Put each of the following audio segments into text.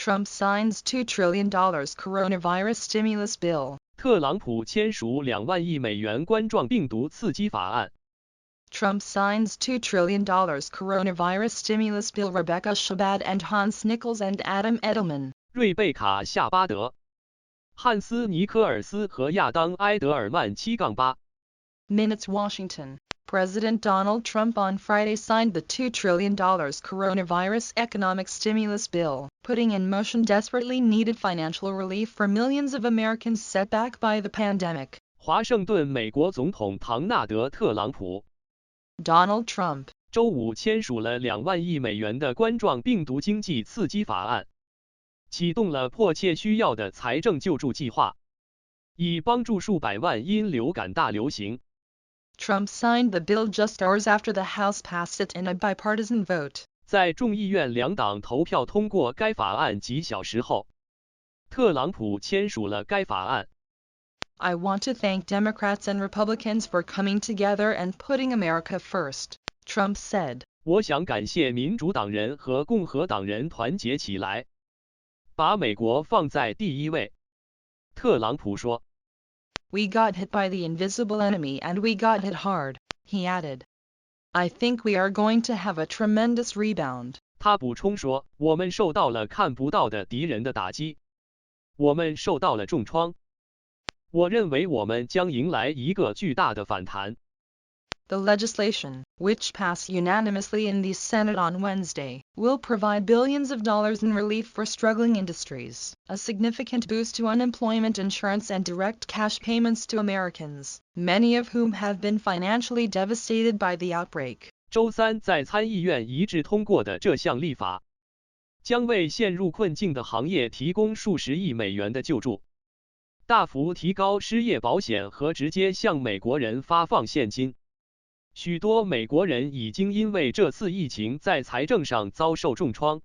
Trump signs $2 trillion coronavirus stimulus bill. 特朗普签署2万亿美元冠状病毒刺激法案。Trump signs $2 trillion coronavirus stimulus bill. Rebecca Shabbat and Hans Nichols and Adam Edelman. 瑞贝卡·夏巴德、汉斯·尼科尔斯和亚当·埃德尔曼7-8。Minutes Washington. President Donald Trump on Friday signed the $2 trillion coronavirus economic stimulus bill, putting in motion desperately needed financial relief for millions of Americans set back by the pandemic. 华盛顿美国总统唐纳德·特朗普 Donald Trump 周五签署了2万亿美元的冠状病毒经济刺激法案，启动了迫切需要的财政救助计划，以帮助数百万因流感大流行。Trump signed the bill just hours after the House passed it in a bipartisan vote. 在众议院2党投票通过该法案几小时后，特朗普签署了该法案。I want to thank Democrats and Republicans for coming together and putting America first, Trump said. 我想感谢民主党人和共和党人团结起来，把美国放在第一位。特朗普说。We got hit by the invisible enemy and we got hit hard, he added. I think we are going to have a tremendous rebound. 他补充说，我们受到了看不到的敌人的打击，我们受到了重创。我认为我们将迎来一个巨大的反弹。The legislation, which passed unanimously in the Senate on Wednesday, will provide billions of dollars in relief for struggling industries, a significant boost to unemployment insurance and direct cash payments to Americans, many of whom have been financially devastated by the outbreak. 周三在参议院一致通过的这项立法，将为陷入困境的行业提供数十亿美元的救助，大幅提高失业保险和直接向美国人发放现金。许多美国人已经因为这次疫情在财政上遭受重创。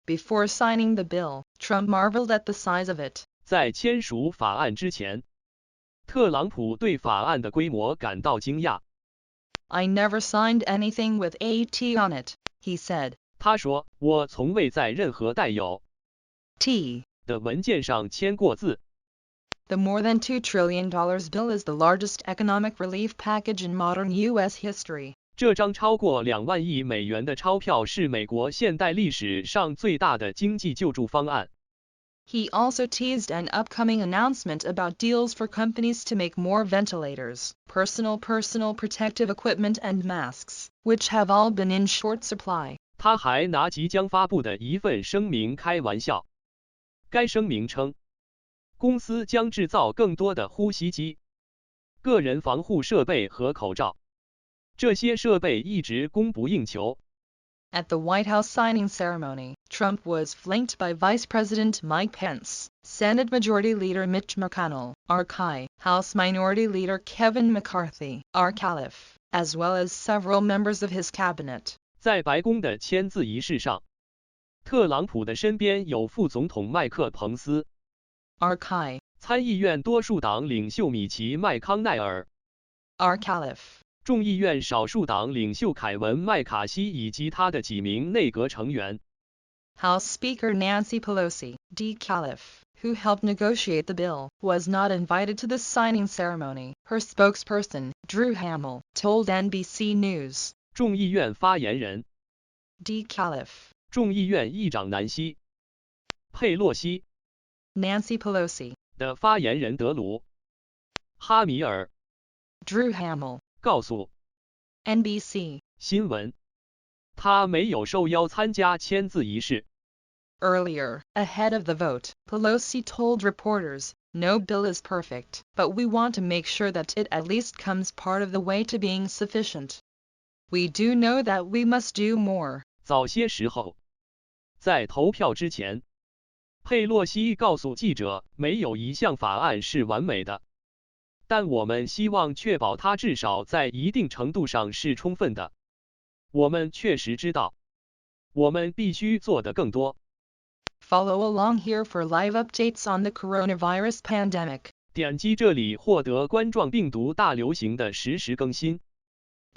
Before signing the bill, Trump marveled at the size of it. 在签署法案之前，特朗普对法案的规模感到惊讶。I never signed anything with a T on it, he said. 他说，我从未在任何带有 T 的文件上签过字。The more than $2 trillion bill is the largest economic relief package in modern U.S. history. 这张超过2万亿美元的钞票是美国现代历史上最大的经济救助方案。He also teased an upcoming announcement about deals for companies to make more ventilators, personal protective equipment and masks, which have all been in short supply. 他还拿即将发布的一份声明开玩笑。该声明称，公司将制造更多的呼吸机、个人防护设备和口罩。这些设备一直供不应求。At the White House signing ceremony, Trump was flanked by Vice President Mike Pence, Senate Majority Leader Mitch McConnell, RCI, House Minority Leader Kevin McCarthy, RCALF, as well as several members of his cabinet. 在白宫的签字仪式上，特朗普的身边有副总统麦克彭斯。RCI 参议院多数党领袖米奇·麦康奈尔 RCALF 众议院少数党领袖凯文·麦卡锡以及他的几名内阁成员 House Speaker Nancy Pelosi, DCALF, who helped negotiate the bill, was not invited to the signing ceremony, her spokesperson, Drew Hamill, told NBC News. 众议院发言人 DCALF 众议院议长南希·佩洛西 Nancy Pelosi 的发言人德鲁·哈米尔 Drew Hamill 告诉 NBC 新闻，他没有受邀参加签字仪式。Earlier, ahead of the vote, Pelosi told reporters, "No bill is perfect, but we want to make sure that it at least comes part of the way to being sufficient. We do know that we must do more." 早些时候，在投票之前，佩洛西告诉记者，没有一项法案是完美的，但我们希望确保它至少在一定程度上是充分的。我们确实知道，我们必须做得更多。Follow along here for live updates on the coronavirus pandemic. 点击这里获得冠状病毒大流行的实时更新。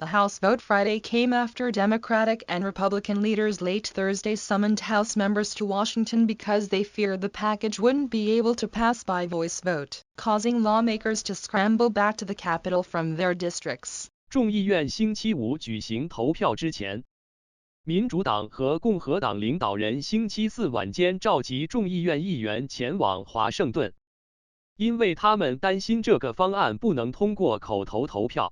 The House vote Friday came after Democratic and Republican leaders late Thursday summoned House members to Washington because they feared the package wouldn't be able to pass by voice vote, causing lawmakers to scramble back to the Capitol from their districts. 众议院星期五举行投票之前，民主党和共和党领导人星期四晚间召集众议院议员前往华盛顿，因为他们担心这个方案不能通过口头投票，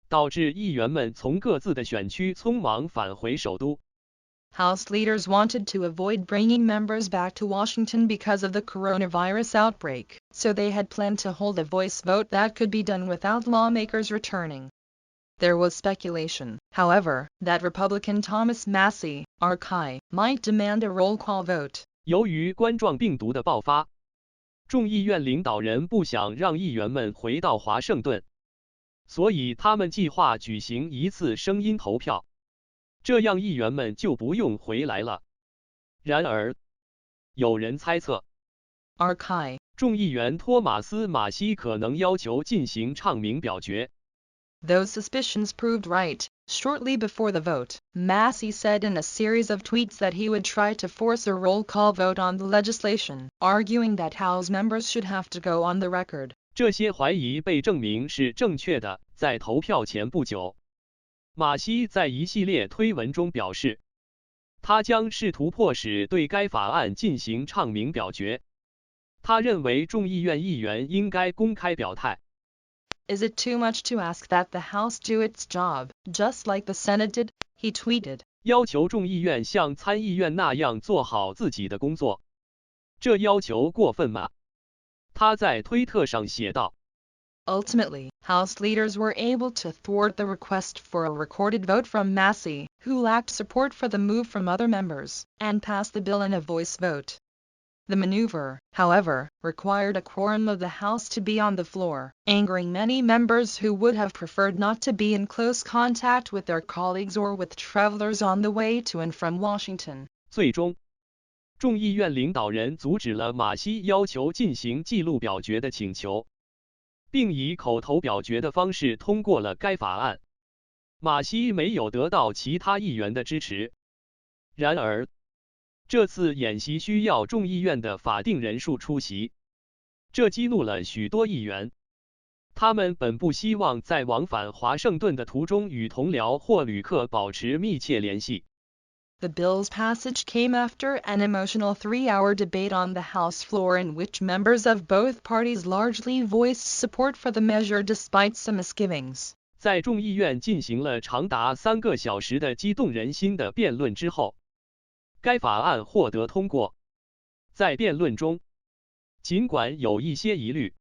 导致议员们从各自的选区匆忙返回首都。House leaders wanted to avoid bringing members back to Washington because of the coronavirus outbreak, so they had planned to hold a voice vote that could be done without lawmakers returning. There was speculation, however, that Republican Thomas Massie, RCI, might demand a roll call vote. 由于冠状病毒的爆发，众议院领导人不想让议员们回到华盛顿，所以他们计划举行一次声音投票，这样议员们就不用回来了。然而，有人猜测， RCI 众议员托马斯·马西可能要求进行唱名表决。Those suspicions proved right. Shortly before the vote, Massie said in a series of tweets that he would try to force a roll call vote on the legislation, arguing that House members should have to go on the record. 这些怀疑被证明是正确的。在投票前不久，马西在一系列推文中表示，他将试图迫使对该法案进行唱名表决。他认为众议院议员应该公开表态。Is it too much to ask that the House do its job, just like the Senate did? He tweeted. 要求众议院像参议院那样做好自己的工作，这要求过分吗？他在推特上写道。Ultimately, House leaders were able to thwart the request for a recorded vote from Massie, who lacked support for the move from other members, and passed the bill in a voice vote. The maneuver, however, required a quorum of the House to be on the floor, angering many members who would have preferred not to be in close contact with their colleagues or with travelers on the way to and from Washington. 最终，众议院领导人阻止了马西要求进行记录表决的请求，并以口头表决的方式通过了该法案。马西没有得到其他议员的支持。然而，这次演习需要众议院的法定人数出席，这激怒了许多议员。他们本不希望在往返华盛顿的途中与同僚或旅客保持密切联系。The bill's passage came after an emotional 3-hour debate on the House floor in which members of both parties largely voiced support for the measure despite some misgivings. 在众议院进行了长达3个小时的激动人心的辩论之后，该法案获得通过。在辩论中，尽管有一些疑虑，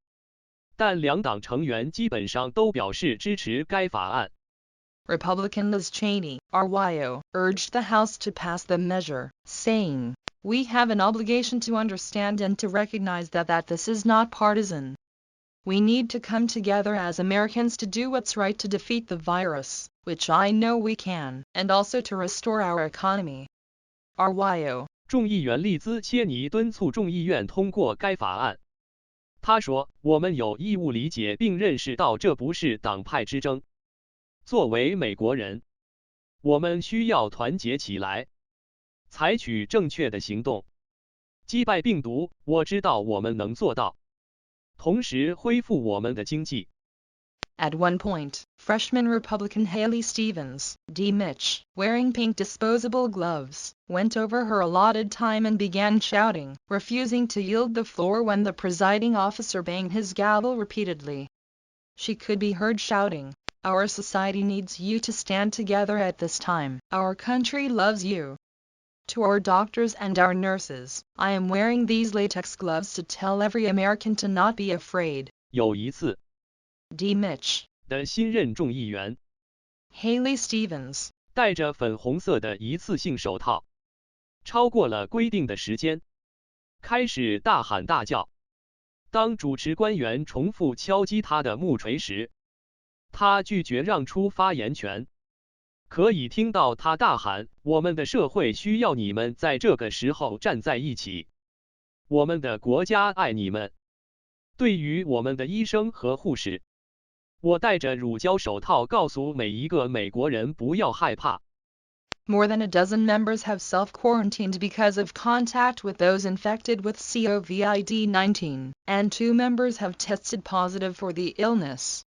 但两党成员基本上都表示支持该法案。Republican Liz Cheney, RYO, urged the House to pass the measure, saying, "We have an obligation to understand and to recognize that this is not partisan. We need to come together as Americans to do what's right to defeat the virus, which I know we can, and also to restore our economy." RYO 众议员利兹·切尼敦促众议院通过该法案。他说：“我们有义务理解并认识到这不是党派之争。作为美国人，我们需要团结起来，采取正确的行动，击败病毒。我知道我们能做到，同时恢复我们的经济。” At one point, freshman Republican Haley Stevens, D. Mitch, wearing pink disposable gloves, went over her allotted time and began shouting, refusing to yield the floor when the presiding officer banged his gavel repeatedly. She could be heard shouting, "Our society needs you to stand together at this time. Our country loves you." To our doctors and our nurses, I am wearing these latex gloves to tell every American to not be afraid. 有一次， D. Mitch 的新任众议员 Haley Stevens 戴着粉红色的一次性手套，超过了规定的时间，开始大喊大叫。当主持官员重复敲击他的木锤时，他拒绝让出发言权。可以听到他大喊：“我们的社会需要你们在这个时候站在一起。我们的国家爱你们。”对于我们的医生和护士，我戴着乳胶手套告诉每一个美国人不要害怕。More than a dozen members have self-quarantined because of contact with those infected with COVID-19, and 2 members have tested positive for the illness.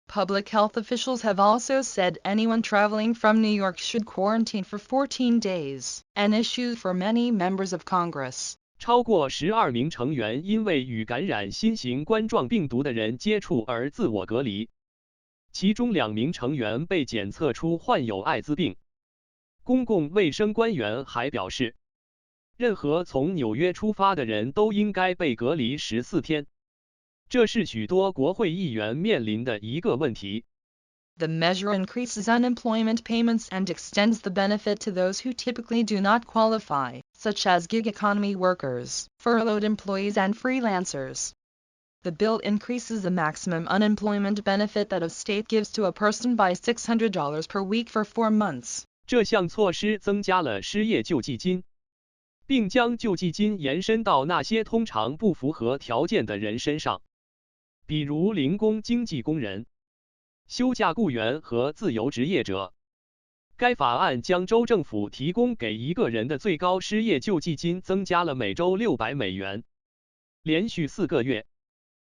Public health officials have also said anyone traveling from New York should quarantine for 14 days, an issue for many members of Congress. 超过12名成员因为与感染新型冠状病毒的人接触而自我隔离，其中2名成员被检测出患有艾滋病。公共卫生官员还表示，任何从纽约出发的人都应该被隔离14天。这是许多国会议员面临的一个问题。The measure increases unemployment payments and extends the benefit to those who typically do not qualify, such as gig economy workers, furloughed employees and freelancers. The bill increases the maximum unemployment benefit that a state gives to a person by $600 per week for 4 months. 这项措施增加了失业救济金，并将救济金延伸到那些通常不符合条件的人身上，比如零工经济工人、休假雇员和自由职业者。该法案将州政府提供给一个人的最高失业救济金增加了每周600美元，连续4个月。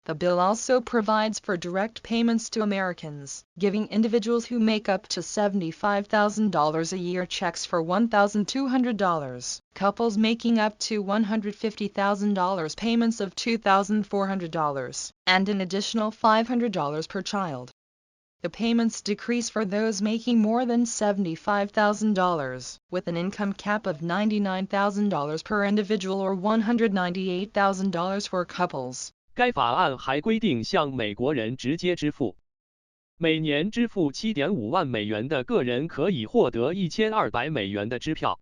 The bill also provides for direct payments to Americans, giving individuals who make up to $75,000 a year checks for $1,200, couples making up to $150,000 payments of $2,400, and an additional $500 per child. The payments decrease for those making more than $75,000, with an income cap of $99,000 per individual or $198,000 for couples. 该法案还规定向美国人直接支付，每年支付7.5万美元的个人可以获得1200美元的支票，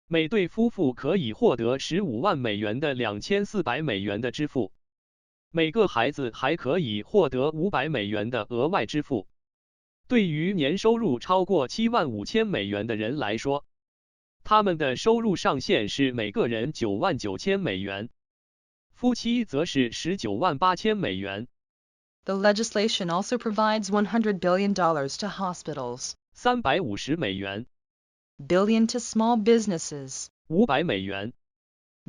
每对夫妇可以获得15万美元的2400美元的支付，每个孩子还可以获得500美元的额外支付。对于年收入超过7万5千美元的人来说，他们的收入上限是每个人9万9千美元。夫妻则是19万8千美元。The legislation also provides $100 billion to hospitals, 350美元， billion to small businesses, 500美元，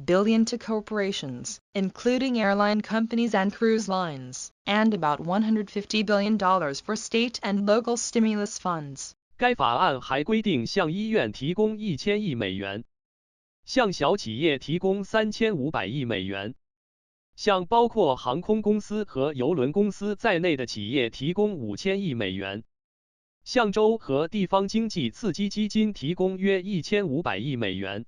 billion to corporations, including airline companies and cruise lines, and about $150 billion for state and local stimulus funds. 该法案还规定向医院提供1000亿美元，向小企业提供3500亿美元。向包括航空公司和邮轮公司在内的企业提供5000亿美元，向州和地方经济刺激基金提供约1500亿美元。